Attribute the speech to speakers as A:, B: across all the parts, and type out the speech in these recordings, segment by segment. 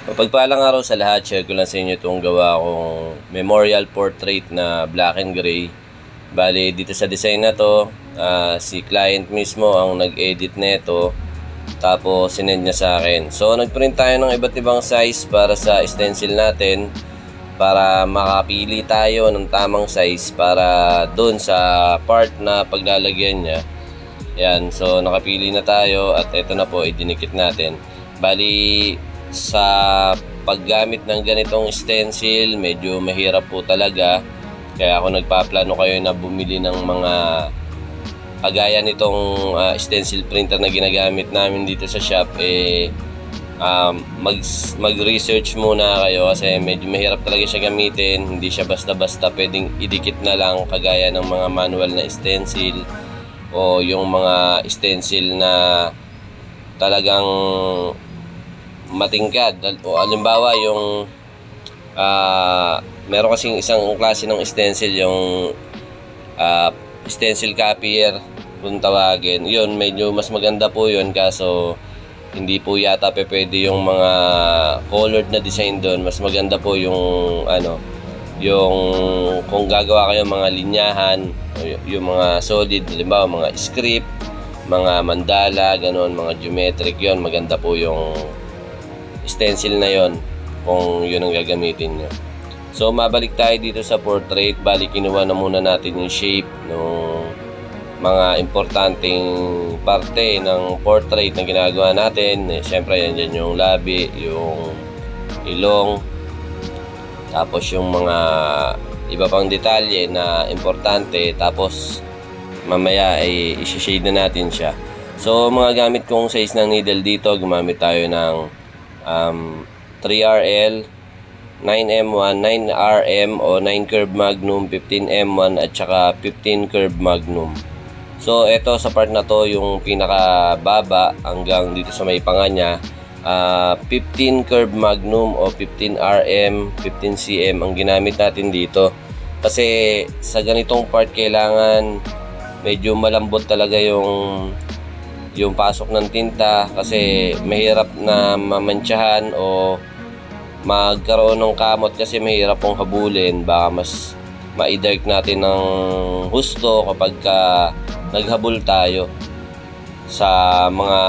A: Mapagpalang araw sa lahat, share ko lang sa inyo itong gawa kong memorial portrait na black and gray. Bali, dito sa design na to, si client mismo ang nag-edit nito. Tapos, sinend niya sa akin. So, nagprint tayo ng iba't ibang size para sa stencil natin. Para makapili tayo ng tamang size para doon sa part na paglalagyan niya. Yan, so nakapili na tayo at ito na po, idinikit natin. Bali, sa paggamit ng ganitong stencil, medyo mahirap po talaga. Kaya ako nagpaplano kayo na bumili ng mga kagaya nitong stencil printer na ginagamit namin dito sa shop. Mag-research muna kayo kasi medyo mahirap talaga siya gamitin. Hindi siya basta-basta pwedeng idikit na lang kagaya ng mga manual na stencil o yung mga stencil na talagang matingkad. O halimbawa yung meron kasing isang klase ng stencil, yung stencil copier kung tawagin. Yun, medyo mas maganda po yun, kaso hindi po yata pwede yung mga colored na design doon. Mas maganda po yung yung kung gagawa kayo mga linyahan, yung mga solid, halimbawa mga script, mga mandala, ganoon, mga geometric, yon maganda po yung stencil na yon kung yun ang gagamitin nyo. So mabalik tayo dito sa portrait. Bali, kinuha na muna natin yung shape ng mga importanteng parte ng portrait na ginagawa natin. Siyempre yan dyan yung labi, yung ilong, tapos yung mga iba pang detalye na importante. Tapos mamaya ay isi-shade na natin siya. So mga gamit kong size ng needle dito, gumamit tayo ng 3RL, 9M1, 9RM o 9 curve magnum, 15M1 at saka 15 curve magnum. So ito sa part na to, yung pinakababa hanggang dito sa may panga niya, 15 curve magnum o 15RM, 15cm ang ginamit natin dito. Kasi sa ganitong part kailangan medyo malambot talaga yung pasok ng tinta, kasi mahirap na mamantsahan o magkaroon ng kamot, kasi mahirap pong habulin. Baka mas ma-dark natin ng husto kapag naghabol tayo sa mga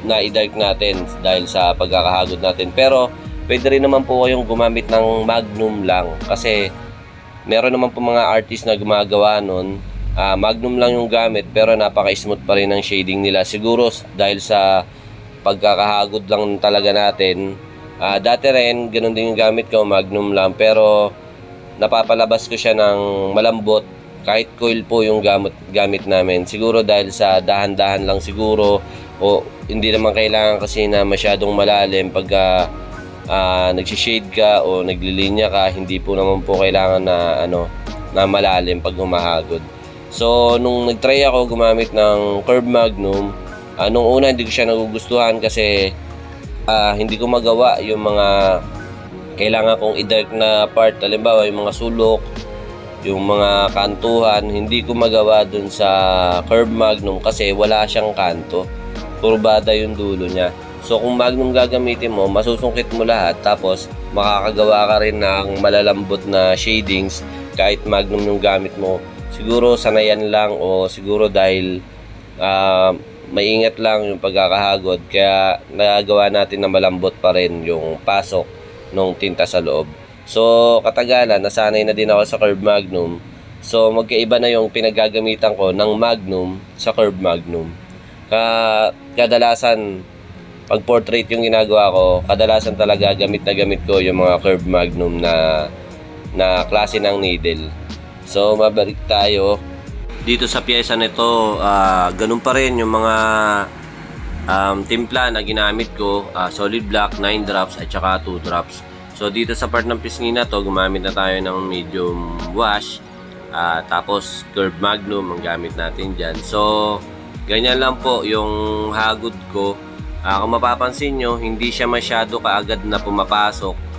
A: na-dark natin dahil sa pagkakahagod natin. Pero pwede rin naman po kayong gumamit ng magnum lang, kasi meron naman po mga artist na gumagawa nun. Magnum lang yung gamit pero napaka-smooth pa rin ang shading nila. Siguro dahil sa pagkakahagod lang talaga natin. Dati rin ganun din yung gamit ko, magnum lang, pero napapalabas ko siya ng malambot kahit coil po yung gamit namin. Siguro dahil sa dahan-dahan lang siguro, o hindi naman kailangan kasi na masyadong malalim pagka nagsishade ka o naglilinya ka. Hindi po naman po kailangan na na malalim pag humahagod. So nung nagtry ako gumamit ng curve magnum, nung una hindi ko siya nagugustuhan kasi hindi ko magawa yung mga kailangan kong i-dark na part. Halimbawa yung mga sulok, yung mga kantuhan, hindi ko magawa dun sa curve magnum kasi wala siyang kanto, kurbada yung dulo niya. So kung magnum gagamitin mo, masusungkit mo lahat, tapos makakagawa ka rin ng malalambot na shadings kahit magnum yung gamit mo. Siguro sanayan lang, o siguro dahil maingat lang yung pagkakahagod, kaya nagagawa natin na malambot pa rin yung pasok ng tinta sa loob. So katagalan nasanay na din ako sa curve magnum. So magkaiba na yung pinaggagamitan ko ng magnum sa curve magnum. Kadalasan pag portrait yung ginagawa ko, kadalasan talaga gamit ko yung mga curve magnum na klase ng needle. So mabalik tayo dito sa pyesa nito. Ganun pa rin yung mga timpla na ginamit ko, solid black 9 drops at saka 2 drops. So dito sa part ng pisngi na to, gumamit na tayo ng medium wash, tapos curve magnum ang gamit natin dyan. So ganyan lang po yung hagod ko. Kung mapapansin nyo, hindi siya masyado kaagad na pumapasok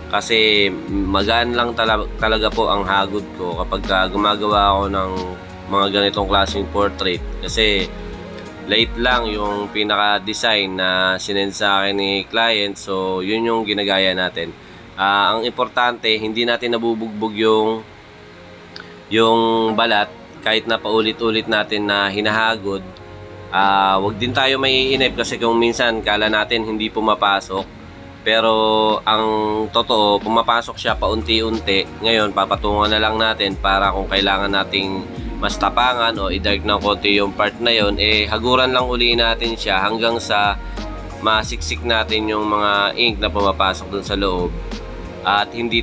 A: kasi magaan lang talaga po ang hagod ko kapag gumagawa ako ng mga ganitong klaseng portrait. Kasi late lang yung pinaka-design na sinend sa akin ni client. So, yun yung ginagaya natin. Ang importante, hindi natin nabubugbog yung balat kahit na paulit-ulit natin na hinahagod. Wag din tayo maiinip kasi kung minsan kala natin hindi pumapasok, pero ang totoo pumapasok siya paunti-unti. Ngayon papatungan na lang natin para kung kailangan nating mas tapangan o i-dark ng konti yung part na yon, haguran lang uli natin siya hanggang sa masiksik natin yung mga ink na pumapasok dun sa loob at hindi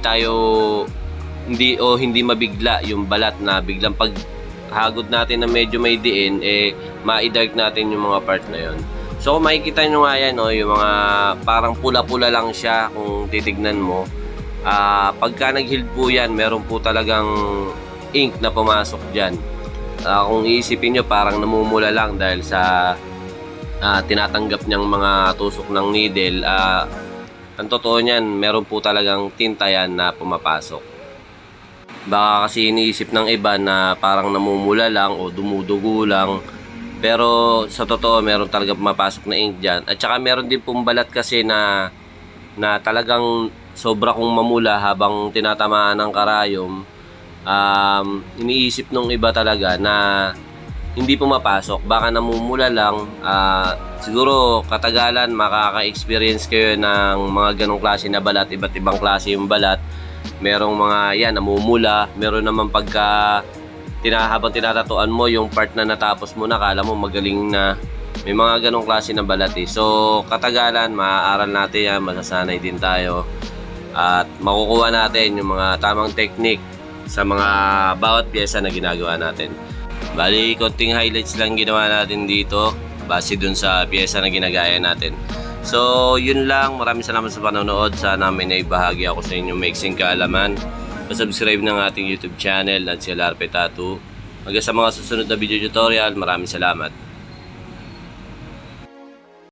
A: mabigla yung balat na biglang pag hagod natin na medyo may diin, ma-dark natin yung mga part na yon. So kung makikita nyo nga yan, yung mga parang pula-pula lang siya kung titignan mo. Pagka nag-heal po yan, meron po talagang ink na pumasok dyan. Kung iisipin nyo, parang namumula lang dahil sa tinatanggap niyang mga tusok ng needle. Ang totoo niyan, meron po talagang tinta yan na pumapasok. Baka kasi iniisip ng iba na parang namumula lang o dumudugo lang. Pero sa totoo, meron talaga pumapasok na ink dyan. At saka meron din pong balat kasi na talagang sobra kong mamula habang tinatamaan ng karayom. Iniisip nung iba talaga na hindi pumapasok. Baka namumula lang. Siguro katagalan makaka-experience kayo ng mga ganong klase na balat. Iba't ibang klase yung balat. Merong mga yan namumula, meron naman pagka habang tinatatuan mo yung part na natapos mo na, kala mo magaling na. May mga ganong klase na balat So katagalan maaaral natin yan, masasanay din tayo at makukuha natin yung mga tamang technique sa mga bawat pyesa na ginagawa natin. Bali, konting highlights lang ginawa natin dito base dun sa pyesa na ginagaya natin. So, yun lang. Maraming salamat sa panonood. Sana may naibahagi ako sa inyong maiksing kaalaman. Subscribe ng ating YouTube channel at si LRP Tattoo. Hanggang sa mga susunod na video tutorial, maraming salamat.